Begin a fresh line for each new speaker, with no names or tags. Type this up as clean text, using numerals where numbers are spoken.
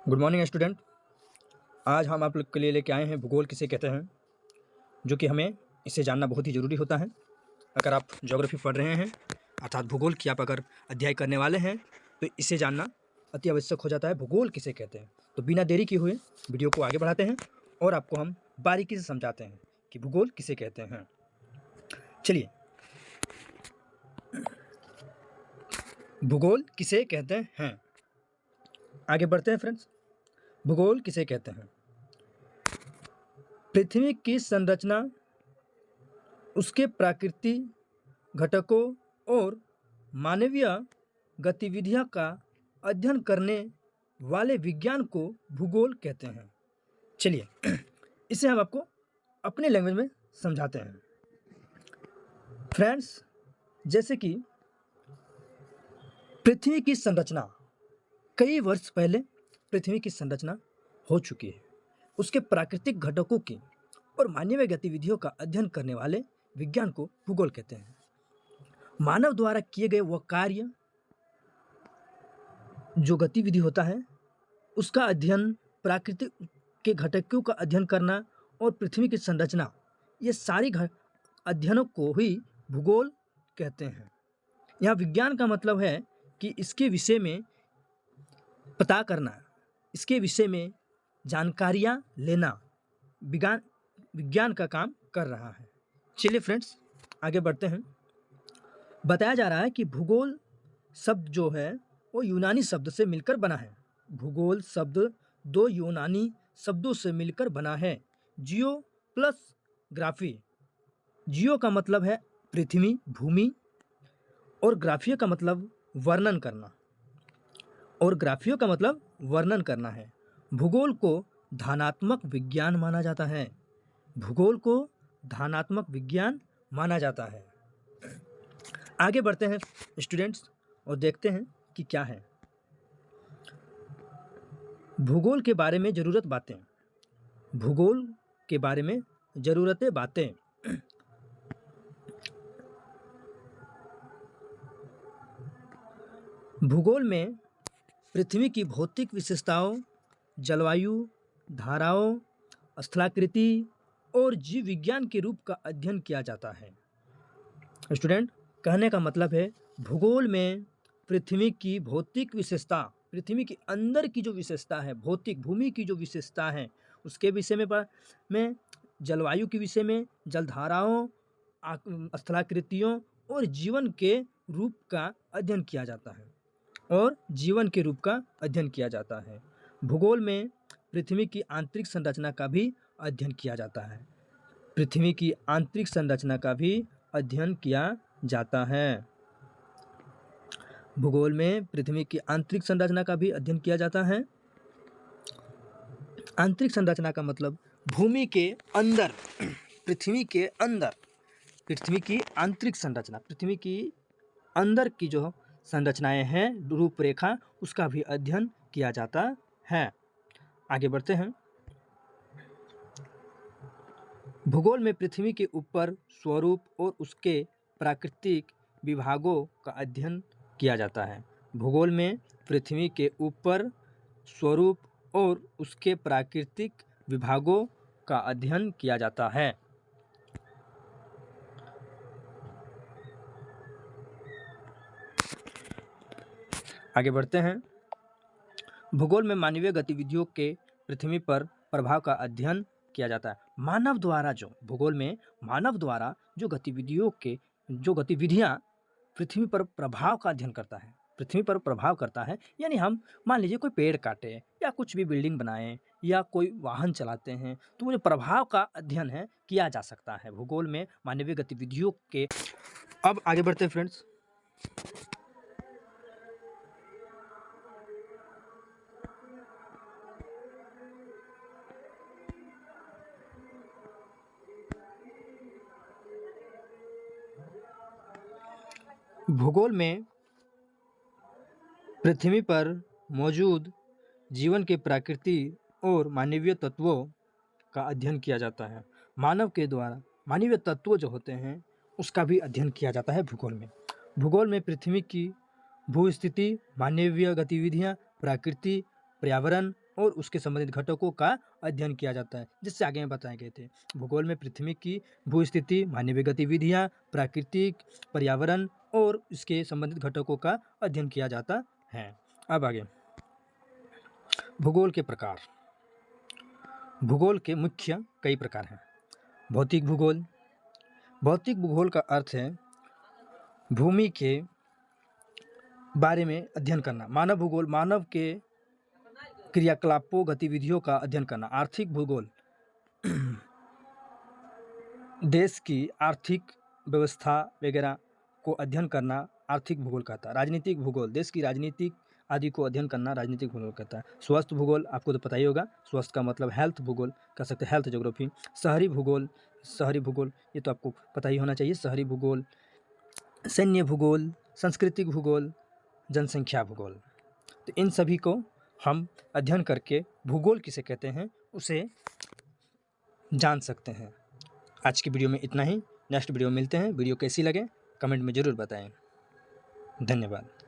Good morning student. आज हम आप लोग के लिए लेके आए हैं भूगोल किसे कहते हैं, जो कि हमें इसे जानना बहुत ही ज़रूरी होता है। अगर आप ज्योग्राफी पढ़ रहे हैं अर्थात भूगोल की आप अगर अध्याय करने वाले हैं तो इसे जानना अति आवश्यक हो जाता है। भूगोल किसे कहते हैं, तो बिना देरी किए हुए वीडियो को आगे बढ़ाते हैं और आपको हम बारीकी से समझाते हैं कि भूगोल किसे कहते हैं। चलिए, भूगोल किसे कहते हैं, आगे बढ़ते हैं फ्रेंड्स। भूगोल किसे कहते हैं? पृथ्वी की संरचना, उसके प्राकृतिक घटकों और मानवीय गतिविधियों का अध्ययन करने वाले विज्ञान को भूगोल कहते हैं। चलिए इसे हम आपको अपने लैंग्वेज में समझाते हैं। फ्रेंड्स, जैसे कि पृथ्वी की संरचना, कई वर्ष पहले पृथ्वी की संरचना हो चुकी है। उसके प्राकृतिक घटकों की और मानवीय गतिविधियों का अध्ययन करने वाले विज्ञान को भूगोल कहते हैं। मानव द्वारा किए गए वह कार्य, जो गतिविधि होता है उसका अध्ययन, प्राकृतिक के घटकों का अध्ययन करना और पृथ्वी की संरचना, ये सारी अध्ययनों को ही भूगोल कहते हैं। यहाँ विज्ञान का मतलब है कि इसके विषय में पता करना, इसके विषय में जानकारियाँ लेना विज्ञान का काम कर रहा है। चलिए फ्रेंड्स, आगे बढ़ते हैं। बताया जा रहा है कि भूगोल शब्द जो है वो यूनानी शब्द से मिलकर बना है। भूगोल शब्द दो यूनानी शब्दों से मिलकर बना है, जियो प्लस ग्राफी। जियो का मतलब है पृथ्वी, भूमि, और ग्राफिया का मतलब वर्णन करना, और ग्राफियो का मतलब वर्णन करना है। भूगोल को धानात्मक विज्ञान माना जाता है। भूगोल को धानात्मक विज्ञान माना जाता है। आगे बढ़ते हैं स्टूडेंट्स और देखते हैं कि क्या है भूगोल के बारे में ज़रूरत बातें। भूगोल के बारे में ज़रूरतें बातें। भूगोल में पृथ्वी की भौतिक विशेषताओं, जलवायु, धाराओं, स्थलाकृति और जीव विज्ञान के रूप का अध्ययन किया जाता है। स्टूडेंट, कहने का मतलब है भूगोल में पृथ्वी की भौतिक विशेषता, पृथ्वी के अंदर की जो विशेषता है, भौतिक भूमि की जो विशेषता है, उसके विषय में जलवायु के विषय में, जलधाराओं, स्थलाकृतियों और जीवन के रूप का अध्ययन किया जाता है, और जीवन के रूप का अध्ययन किया जाता है। भूगोल में पृथ्वी की आंतरिक संरचना का भी अध्ययन किया जाता है। पृथ्वी की आंतरिक संरचना का भी अध्ययन किया जाता है। भूगोल में पृथ्वी की आंतरिक संरचना का भी अध्ययन किया जाता है। आंतरिक संरचना का मतलब भूमि के अंदर, पृथ्वी के अंदर, पृथ्वी की आंतरिक संरचना, पृथ्वी की अंदर की जो संरचनाएं हैं, रूपरेखा, उसका भी अध्ययन किया जाता है। आगे बढ़ते हैं। भूगोल में पृथ्वी के ऊपर स्वरूप और उसके प्राकृतिक विभागों का अध्ययन किया जाता है। भूगोल में पृथ्वी के ऊपर स्वरूप और उसके प्राकृतिक विभागों का अध्ययन किया जाता है। आगे बढ़ते हैं। भूगोल में मानवीय गतिविधियों के पृथ्वी पर प्रभाव का अध्ययन किया जाता है। मानव द्वारा जो भूगोल में मानव द्वारा जो गतिविधियाँ पृथ्वी पर प्रभाव का अध्ययन करता है, पृथ्वी पर प्रभाव करता है, यानी हम मान लीजिए कोई पेड़ काटे या कुछ भी बिल्डिंग बनाएं या कोई वाहन चलाते हैं, तो वो जो प्रभाव का अध्ययन है किया जा सकता है भूगोल में मानवीय गतिविधियों के। अब आगे बढ़ते हैं फ्रेंड्स। भूगोल में पृथ्वी पर मौजूद जीवन के प्रकृति और मानवीय तत्वों का अध्ययन किया जाता है। मानव के द्वारा मानवीय तत्व जो होते हैं उसका भी अध्ययन किया जाता है भूगोल में। भूगोल में पृथ्वी की भूस्थिति, मानवीय गतिविधियाँ, प्रकृति, पर्यावरण और उसके संबंधित घटकों का अध्ययन किया जाता है, जिससे आगे में बताए गए थे। भूगोल में पृथ्वी की भूस्थिति, मानवीय गतिविधियाँ, प्राकृतिक पर्यावरण और इसके संबंधित घटकों का अध्ययन किया जाता है। अब आगे भूगोल के प्रकार। भूगोल के मुख्य कई प्रकार हैं। भौतिक भूगोल। भौतिक भूगोल का अर्थ है भूमि के बारे में अध्ययन करना। मानव भूगोल, मानव के क्रियाकलापों, गतिविधियों का अध्ययन करना। आर्थिक भूगोल, देश की आर्थिक व्यवस्था वगैरह को अध्ययन करना आर्थिक भूगोल कहता है। राजनीतिक भूगोल, देश की राजनीतिक आदि को अध्ययन करना राजनीतिक भूगोल कहता है। स्वास्थ्य भूगोल, आपको तो पता ही होगा, स्वास्थ्य का मतलब हेल्थ भूगोल कह सकते हैं, हेल्थ ज्योग्राफी। शहरी भूगोल, शहरी भूगोल ये तो आपको पता ही होना चाहिए, शहरी भूगोल। सैन्य भूगोल, सांस्कृतिक भूगोल, जनसंख्या भूगोल। तो इन सभी को हम अध्ययन करके भूगोल किसे कहते हैं उसे जान सकते हैं। आज की वीडियो में इतना ही। नेक्स्ट वीडियो में मिलते हैं। वीडियो कैसी लगे कमेंट में ज़रूर बताएं। धन्यवाद।